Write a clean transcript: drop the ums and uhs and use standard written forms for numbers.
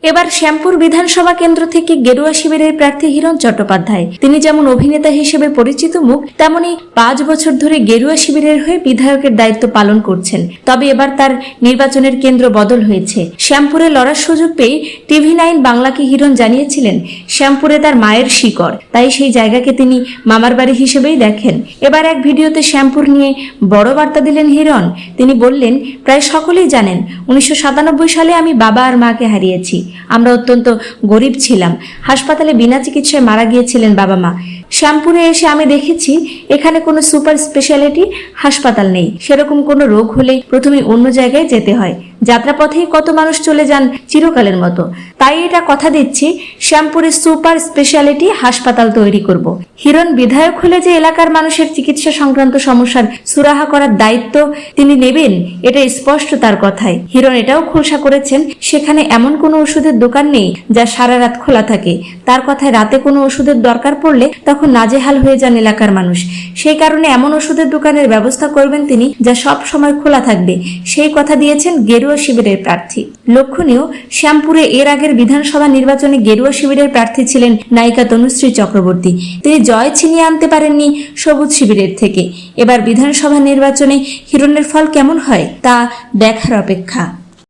এবার শ্যামপুর বিধানসভা কেন্দ্র থেকে গেরুয়া শিবিরের প্রার্থী হিরণ চট্টোপাধ্যায়। তিনি যেমন অভিনেতা হিসেবে পরিচিত মুখ, তেমনি 5 বছর ধরে গেরুয়া শিবিরের হয়ে বিধায়কের দায়িত্ব পালন করছেন। তবে এবার তার নির্বাচনের কেন্দ্র বদল হয়েছে। শ্যামপুরে লড়ার সুযোগ পেয়ে TV9 বাংলাকে হিরণ জানিয়েছিলেন শ্যামপুরে তার মায়ের শিকড়, তাই সেই জায়গাকে তিনি মামার বাড়ি হিসেবেই দেখেন। এবার এক ভিডিওতে শ্যামপুর নিয়ে বড় বার্তা দিলেন হিরণ। তিনি বললেন, প্রায় সকলেই জানেন 1997 সালে আমি বাবা আর মাকে হারিয়েছি। আমরা অত্যন্ত গরিব ছিলাম। হাসপাতালে বিনা চিকিৎসায় মারা গিয়েছিলেন বাবা মা। শ্যামপুরে এসে আমি দেখেছি এখানে কোনো সুপার স্পেশালিটি হাসপাতাল নেই। সেরকম কোনো রোগ হলে প্রথমে অন্য জায়গায় যেতে হয়। যাত্রাপথেই কত মানুষ চলে যান চিরকালের মতো। তাই এটা কথা দিচ্ছি, শ্যামপুরে সুপার স্পেশালিটি হাসপাতাল তৈরি করব। হিরণ বিধায়ক হলে যে এলাকার মানুষের চিকিৎসা সংক্রান্ত সমস্যার সুরাহা করার দায়িত্ব তিনি নেবেন, এটা স্পষ্ট তার কথায়। হিরণ এটাও খোলসা করেছেন সেখানে এমন কোনো ওষুধের দোকান নেই যা সারা রাত খোলা থাকে। তার কথায় রাতে কোনো ওষুধের দরকার পড়লে তখন নাজেহাল হয়ে যান এলাকার মানুষ। সেই কারণে এমন ওষুধের দোকানের ব্যবস্থা করবেন তিনি যা সব সময় খোলা থাকবে। সেই কথা দিয়েছেন গেরুয়া শিবিরের প্রার্থী। লক্ষণীয়, শ্যামপুরে এর আগের বিধানসভা নির্বাচনে গেরুয়া শিবিরের প্রার্থী ছিলেন নায়িকা তনুশ্রী চক্রবর্তী। তিনি জয় ছিনিয়ে আনতে পারেননি সবুজ শিবিরের থেকে। এবার বিধানসভা নির্বাচনে হিরণের ফল কেমন হয় তা দেখার অপেক্ষা।